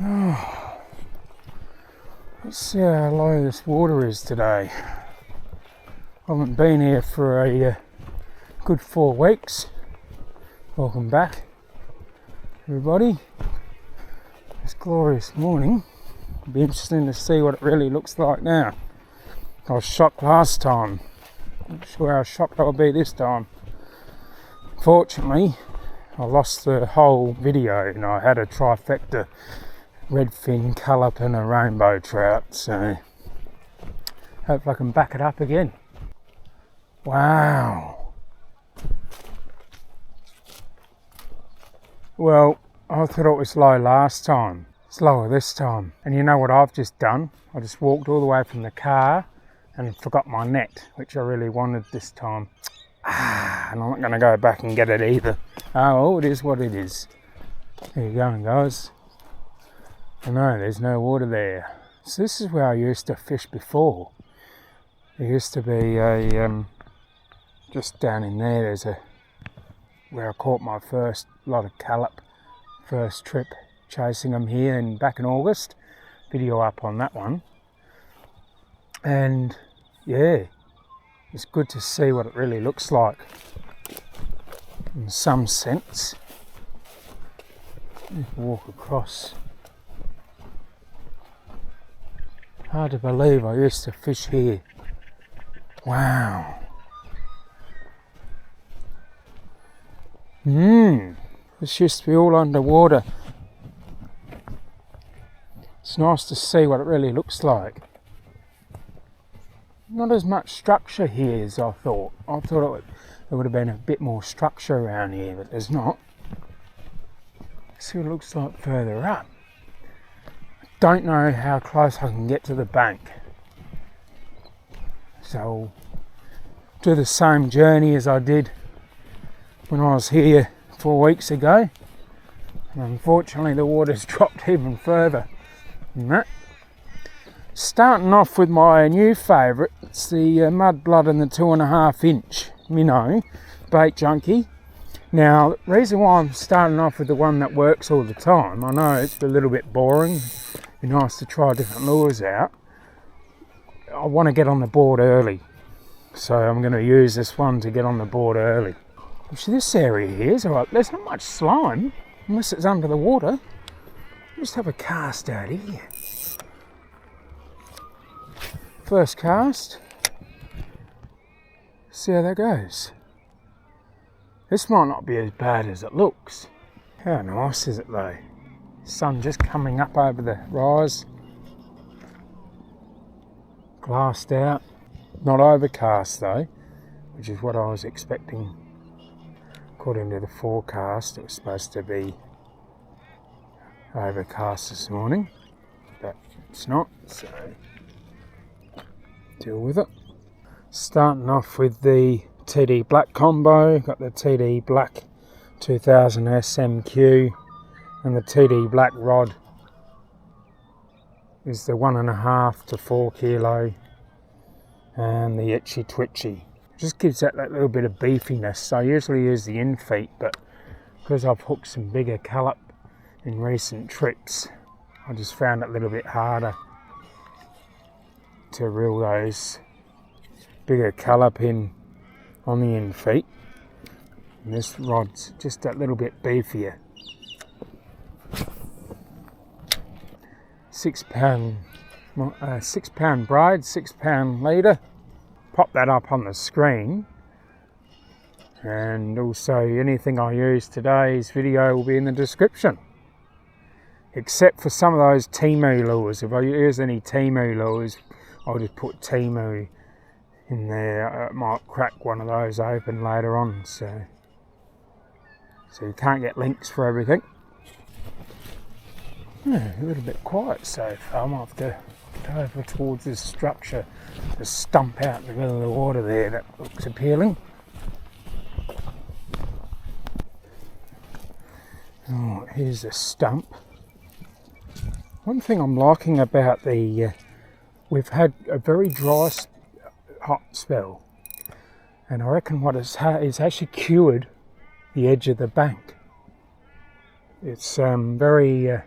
Oh, let's see how low this water is today. I haven't been here for a good 4 weeks. Welcome back, everybody. It's glorious morning. It'll be interesting to see what it really looks like now. I was shocked last time. I'm not sure how shocked I'll be this time. Fortunately, I lost the whole video and I had a trifecta: redfin, callop and a rainbow trout, so hopefully I can back it up again. Wow. Well, I thought it was low last time. It's lower this time. And you know what I've just done? I just walked all the way from the car and forgot my net, which I really wanted this time. And I'm not going to go back and get it either. Oh, it is what it is. There you go, guys. I know, there's no water there. So this is where I used to fish before. There used to be a, just down in there, there's where I caught my first lot of callop. First trip chasing them here back in August. Video up on that one. And yeah, it's good to see what it really looks like in some sense. Walk across. Hard to believe I used to fish here. Wow. This used to be all underwater. It's nice to see what it really looks like. Not as much structure here as I thought. I thought there would have been a bit more structure around here, but there's not. Let's see what it looks like further up. Don't know how close I can get to the bank, so I'll do the same journey as I did when I was here 4 weeks ago, and unfortunately the water's dropped even further than that. Starting off with my new favourite, it's the mud blood and the 2.5 inch minnow bait junkie. Now, the reason why I'm starting off with the one that works all the time, I know it's a little bit boring. It'd be nice to try different lures out. I want to get on the board early, so I'm going to use this one to get on the board early. Which this area here is alright. There's not much slime unless it's under the water. Just have a cast out here. First cast. See how that goes. This might not be as bad as it looks. How nice is it though? Sun just coming up over the rise. Glassed out. Not overcast though, which is what I was expecting. According to the forecast, it was supposed to be overcast this morning, but it's not, so deal with it. Starting off with the TD Black combo. Got the TD Black 2000 SMQ, and the TD Black rod is the 1.5 to 4 kilo, and the Itchy Twitchy. Just gives that little bit of beefiness. I usually use the in feet, but because I've hooked some bigger callop in recent trips, I just found it a little bit harder to reel those bigger callop in on the in feet. And this rod's just that little bit beefier. 6 pound braid, 6 pound leader. Pop that up on the screen, and also anything I use today's video will be in the description, except for some of those Temu lures. If I use any Temu lures, I'll just put Temu in there. I might crack one of those open later on, so you can't get links for everything. Yeah, a little bit quiet so far. I might have to get over towards this structure to stump out the middle of the water there. That looks appealing. Oh, here's a stump. One thing I'm liking about we've had a very dry hot spell, and I reckon what it's actually cured the edge of the bank. It's very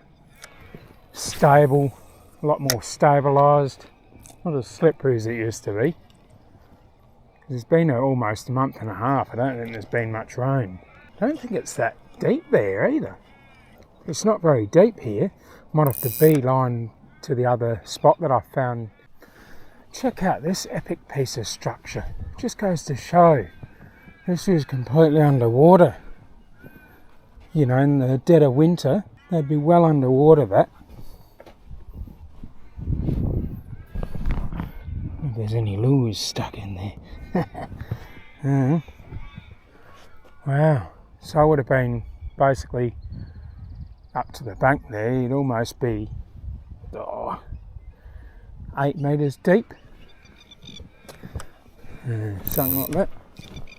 stable, a lot more stabilised, not as slippery as it used to be. It's been almost a month and a half. I don't think there's been much rain. I don't think it's that deep there either. It's not very deep here. Might have to beeline to the other spot that I found. Check out this epic piece of structure. Just goes to show this is completely underwater. You know, in the dead of winter, they'd be well underwater, that. If there's any lures stuck in there. Wow. So I would have been basically up to the bank there. You'd almost be 8 metres deep. Something like that.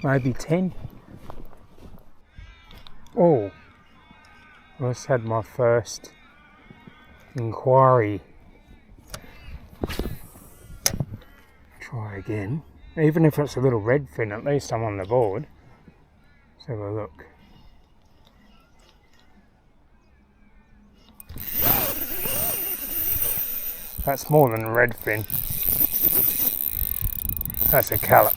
Maybe 10. Oh, I just had my first inquiry. Try again. Even if it's a little redfin, at least I'm on the board. Let's have a look. That's more than a redfin. That's a Callop.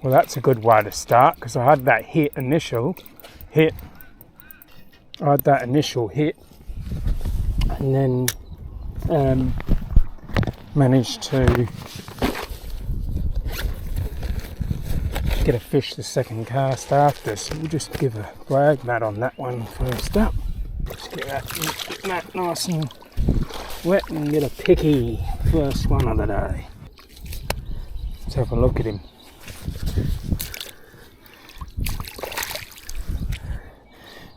Well, that's a good way to start, because I had that initial hit, and then managed to get a fish the second cast after. So we'll just give a brag mat on that one first up. Just get that nice and wet and get a picky first one of the day. Let's have a look at him.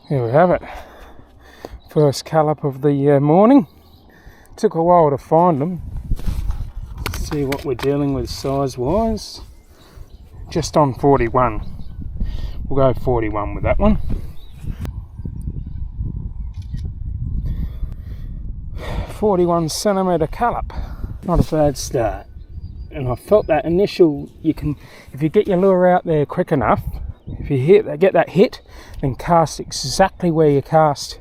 Here we have it. First Callop of the morning. Took a while to find them. Let's see what we're dealing with size wise. Just on 41. We'll go 41 with that one. 41 centimetre Callop. Not a bad start. And I felt that initial, if you get your lure out there quick enough, if you get that hit, then cast exactly where you cast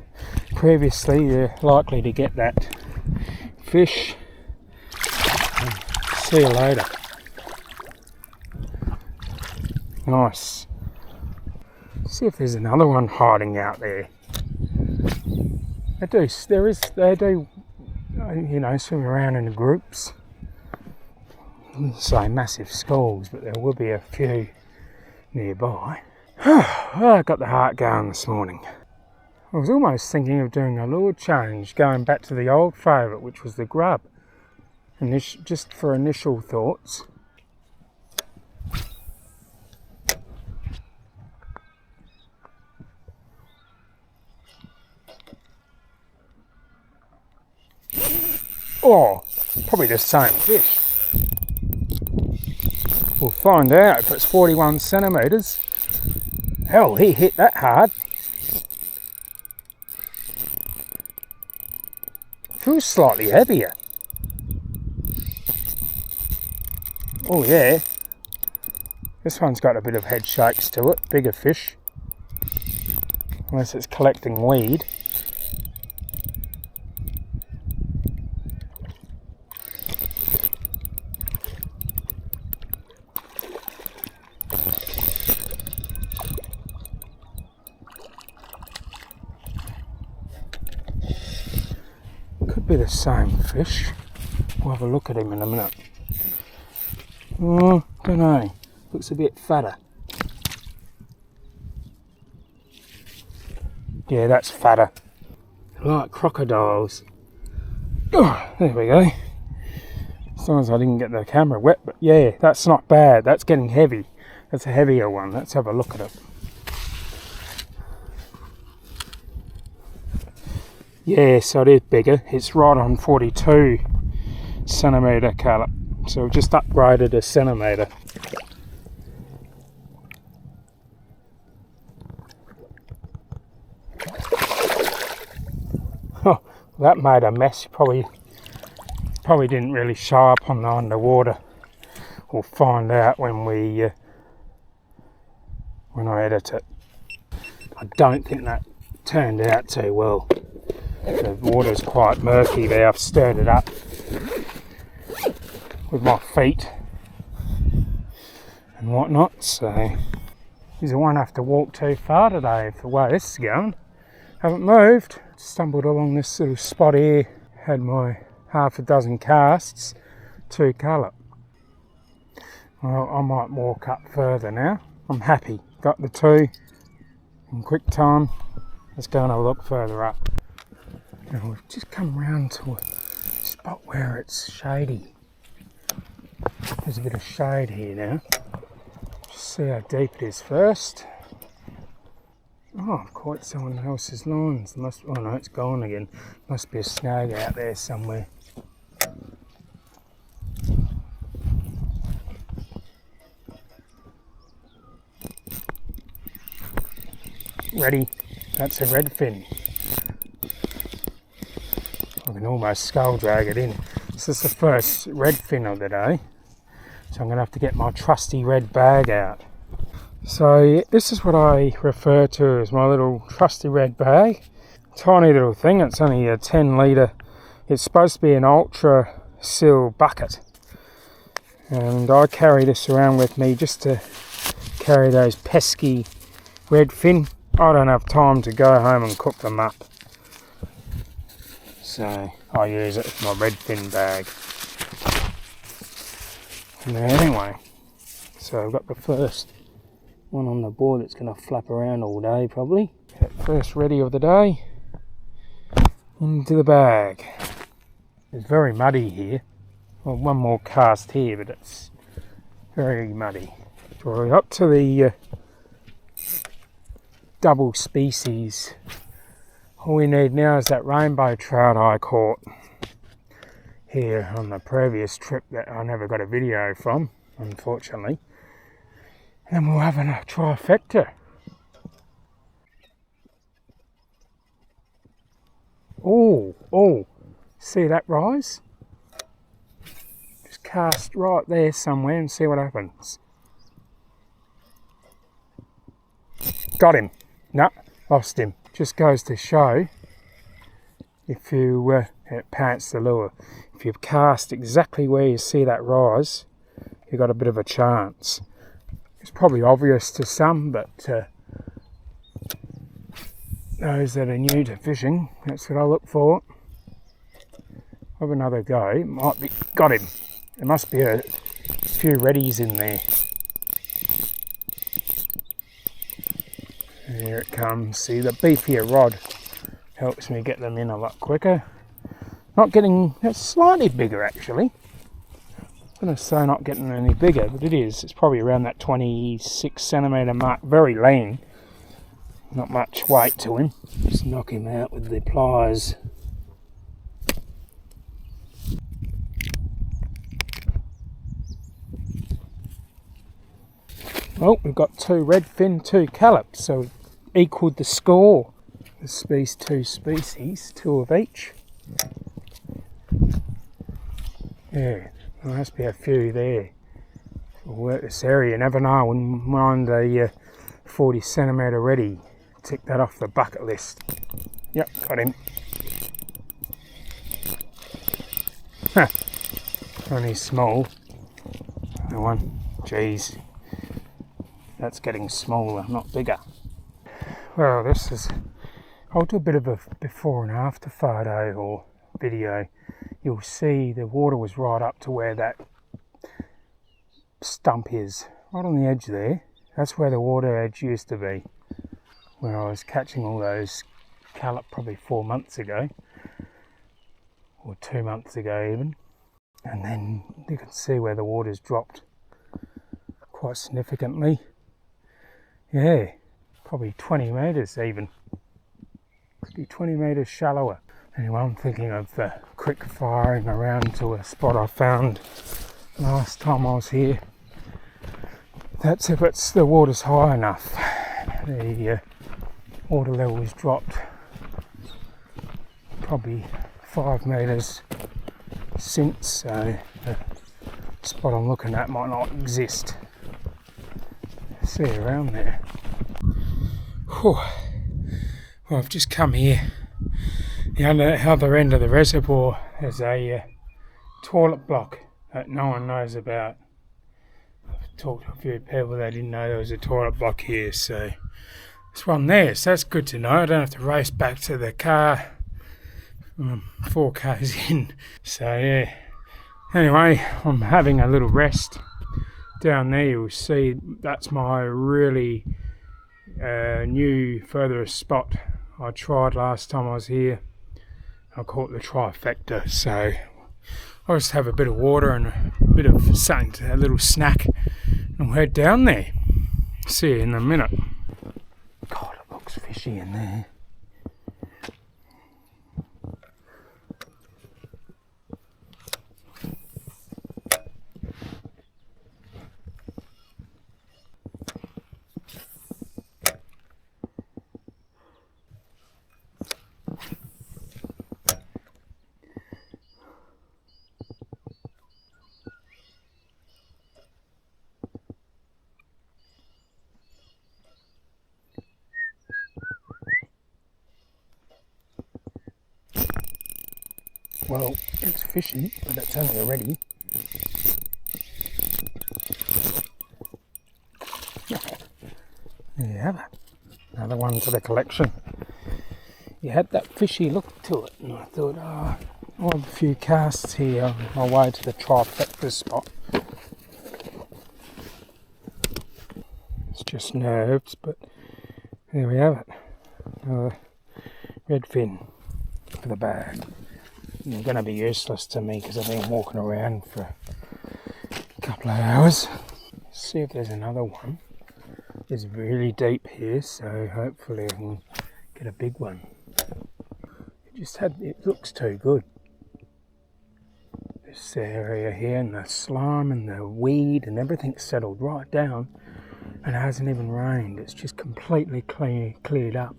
previously, you're likely to get that fish. And see you later. Nice. See if there's another one hiding out there. They do, you know, swim around in groups. I wouldn't say massive schools, but there will be a few nearby. I got the heart going this morning. I was almost thinking of doing a lure change, going back to the old favourite, which was the grub. And just for initial thoughts. Oh, probably the same fish. We'll find out if it's 41 centimetres. Hell, he hit that hard. Feels slightly heavier. Oh yeah. This one's got a bit of head shakes to it. Bigger fish. Unless it's collecting weed. Could be the same fish. We'll have a look at him in a minute. Oh, don't know. Looks a bit fatter. Yeah, that's fatter. Like crocodiles. Oh, there we go. As long as I didn't get the camera wet, but yeah, that's not bad. That's getting heavy. That's a heavier one. Let's have a look at it. Yeah, so it is bigger. It's right on 42 centimetre Callop. So we've just upgraded a centimetre. Oh, that made a mess. Probably didn't really show up on the underwater. We'll find out when I edit it. I don't think that turned out too well. The water's quite murky there. I've stirred it up with my feet and whatnot, so I won't have to walk too far today for the way this is going. Haven't moved. Stumbled along this little spot here. Had my half a dozen casts, 2 Callop. Well, I might walk up further now. I'm happy. Got the 2 in quick time. Let's go and have a look further up. Now we've just come round to a spot where it's shady. There's a bit of shade here now. Just see how deep it is first. Oh, I've caught someone else's lines. Oh no, it's gone again. Must be a snag out there somewhere. Ready? That's a redfin. I can almost skull drag it in. This is the first redfin of the day, so I'm going to have to get my trusty red bag out. So this is what I refer to as my little trusty red bag. Tiny little thing. It's only a 10 litre. It's supposed to be an ultra seal bucket, and I carry this around with me just to carry those pesky redfin. I don't have time to go home and cook them up, so I use it as my redfin bag. And anyway, so I've got the first one on the board that's going to flap around all day probably. First ready of the day, into the bag. It's very muddy here. Well, one more cast here, but it's very muddy. So we're up to the double species. All we need now is that rainbow trout I caught here on the previous trip that I never got a video from, unfortunately. And then we'll have a trifecta. Oh, see that rise? Just cast right there somewhere and see what happens. Got him. No, lost him. Just goes to show, if you it pants the lure. If you cast exactly where you see that rise, you've got a bit of a chance. It's probably obvious to some, but those that are new to fishing, that's what I look for. Have another go. Might be, got him. There must be a few reddies in there. Here it comes. See, the beefier rod helps me get them in a lot quicker. Not getting, it's slightly bigger actually. I'm going to say not getting any bigger, but it is. It's probably around that 26 centimetre mark. Very lean. Not much weight to him. Just knock him out with the pliers. Well, we've got 2 redfin, 2 Callop, so we've equalled the score. The 2 species, 2 of each. Yeah, there must be a few there. We'll work this area, you never know. Wouldn't mind a 40 centimetre reddy. Tick that off the bucket list. Yep, got him. Huh. Only small. That one. Jeez. That's getting smaller, not bigger. Well, this is... I'll do a bit of a before and after photo or video. You'll see the water was right up to where that stump is. Right on the edge there. That's where the water edge used to be. Where I was catching all those Callop probably 4 months ago. Or 2 months ago even. And then you can see where the water's dropped quite significantly. Yeah, probably 20 metres even. Could be 20 metres shallower. Anyway, I'm thinking of quick firing around to a spot I found last time I was here. That's if the water's high enough. The water level is dropped probably 5 metres since, so the spot I'm looking at might not exist. See around there. Whew. Well, I've just come here. The other end of the reservoir is a toilet block that no one knows about. I've talked to a few people that didn't know there was a toilet block here, so there's one there, so that's good to know. I don't have to race back to the car 4 k's in. So yeah, anyway, I'm having a little rest. Down there you'll see that's my really new furthest spot I tried last time I was here. I call it the trifecta, so I'll just have a bit of water and a bit of something, a little snack, and we'll head down there. See you in a minute. God, it looks fishy in there. Well, it's fishy, but it's only already. There you have it. Another one for the collection. You had that fishy look to it, and I thought, I'll have a few casts here on my way to the trifecta spot. It's just nerves, but there we have it. Redfin for the bag. It's going to be useless to me because I've been walking around for a couple of hours. Let's see if there's another one. It's really deep here, so hopefully I can get a big one. It looks too good. This area here, and the slime and the weed and everything's settled right down, and it hasn't even rained. It's just completely cleared up.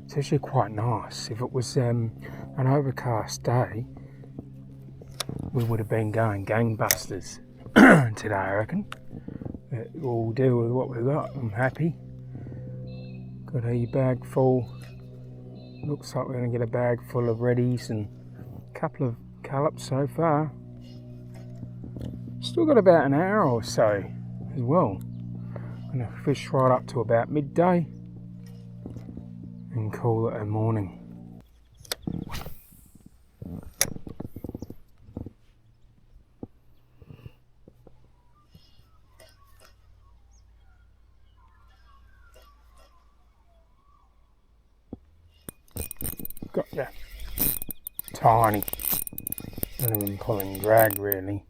It's actually quite nice. If it was an overcast day, we would have been going gangbusters today, I reckon. But we'll deal with what we've got. I'm happy. Got a bag full. Looks like we're going to get a bag full of reddies and a couple of Callops so far. Still got about an hour or so as well. I'm going to fish right up to about midday and call it a morning. Got that tiny, not even pulling drag really.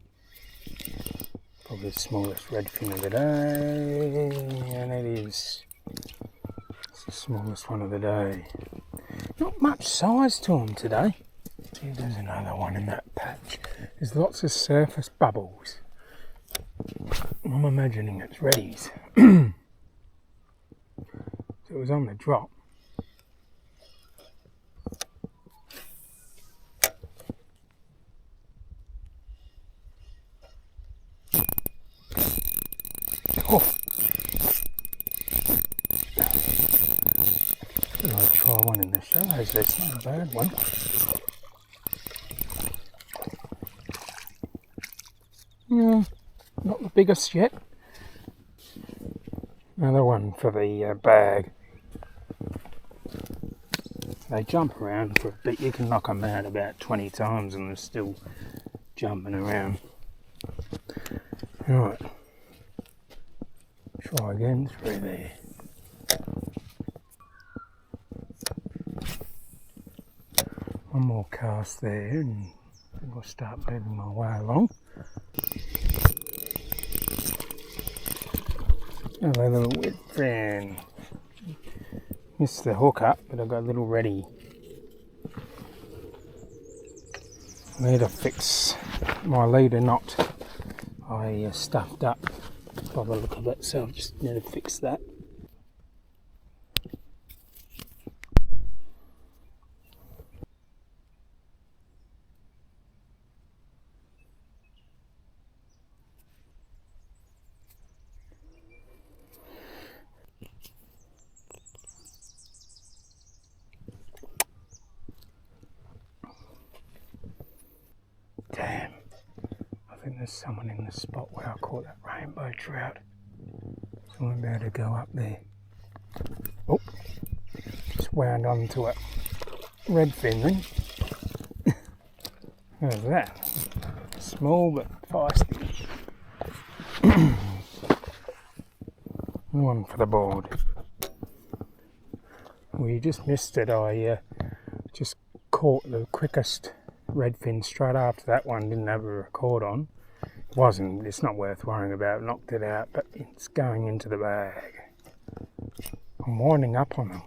Probably the smallest redfin of the day, and it is. It's the smallest one of the day. Not much size to them today. See if there's another one in that patch. There's lots of surface bubbles. I'm imagining it's reddies. So it was on the drop. Oh. I'll try one in the shallows. That's not a bad one. Yeah, not the biggest yet. Another one for the bag. They jump around for a bit. You can knock them out about 20 times and they're still jumping around. Right. Try again through there. One more cast there and I'll start moving my way along. Another little Redfin. Missed the hook up, but I've got a little ready. I need to fix my leader knot. I stuffed up by the look of it, so I just need to fix that. there's someone in the spot where I caught that rainbow trout. So I'm about to go up there. Oh, just wound onto a redfin then. There's that. Small but feisty. One for the board. Well, you just missed it. I just caught the quickest redfin straight after that one. Didn't have a record on. It's not worth worrying about. Knocked it out, but it's going into the bag. I'm winding up on them.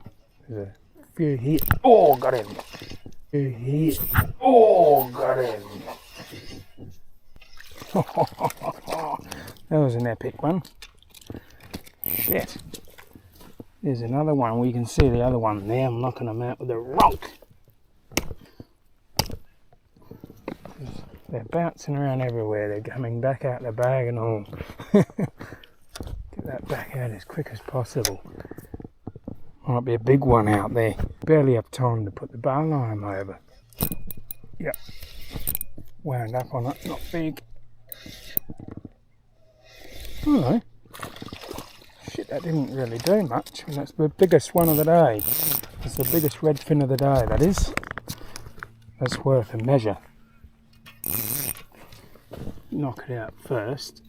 There's a few here. Oh, got him. A few here. Oh, got him. That was an epic one. Shit. There's another one. We can see the other one there. I'm knocking them out with a rock. They're bouncing around everywhere. They're coming back out the bag and all. Get that back out as quick as possible. Might be a big one out there. Barely have time to put the bar line over. Yep. Wound up on it. Not big. Hello. Shit, that didn't really do much. And that's the biggest one of the day. It's the biggest redfin of the day, that is. That's worth a measure. Knock it out first.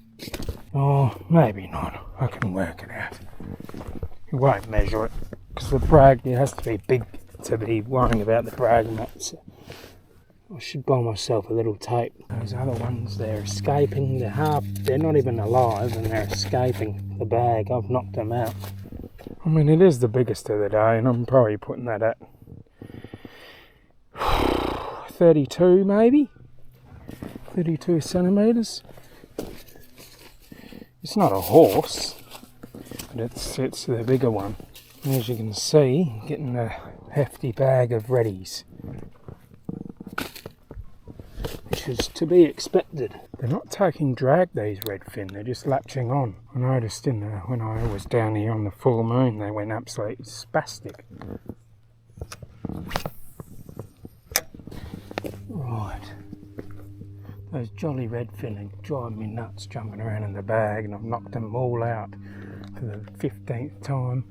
Oh, maybe not. I can work it out. You won't measure it because the brag, it has to be big to be worrying about the brag nuts. I should buy myself a little tape. Those other ones, they're escaping. They're not even alive and they're escaping the bag. I've knocked them out. I mean, it is the biggest of the day and I'm probably putting that at 32 maybe. 32 centimetres. It's not a horse, but it's the bigger one. And as you can see, getting a hefty bag of reddies, which is to be expected. They're not taking drag, these redfin, they're just latching on. I noticed when I was down here on the full moon, they went absolutely spastic. Right. Those jolly redfin are driving me nuts jumping around in the bag, and I've knocked them all out for the 15th time.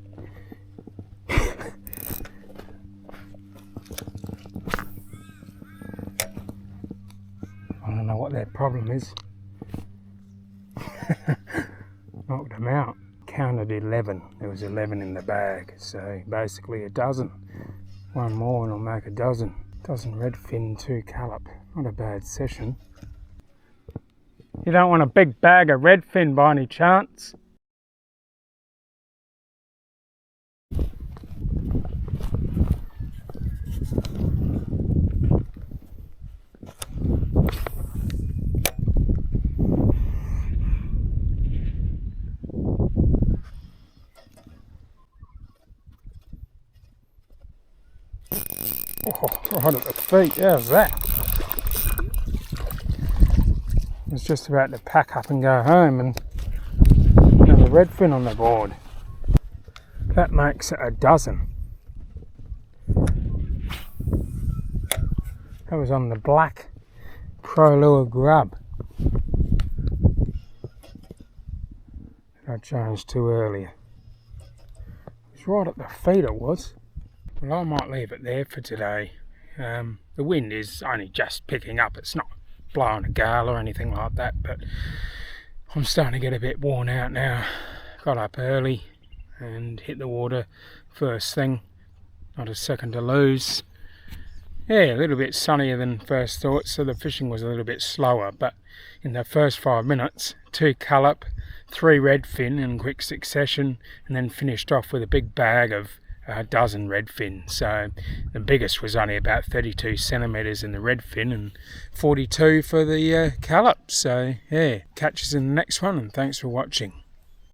I don't know what their problem is. Knocked them out. Counted 11. There was 11 in the bag, so basically a dozen. One more and I'll make a dozen. Dozen redfin, 2 Callop. Not a bad session. You don't want a big bag of redfin by any chance? Oh, right at the feet, how's that? I was just about to pack up and go home and another redfin on the board. That makes it a dozen. That was on the black Pro Lure grub. I changed too earlier. It was right at the feet it was. Well, I might leave it there for today. The wind is only just picking up. It's not blowing a gale or anything like that, but I'm starting to get a bit worn out now. Got up early and hit the water first thing. Not a second to lose. Yeah, a little bit sunnier than first thought, so the fishing was a little bit slower, but in the first 5 minutes, 2 Callop, 3 redfin in quick succession, and then finished off with a big bag of a dozen redfin. So the biggest was only about 32 centimetres in the redfin and 42 for the Callop. So yeah, catch us in the next one, and thanks for watching.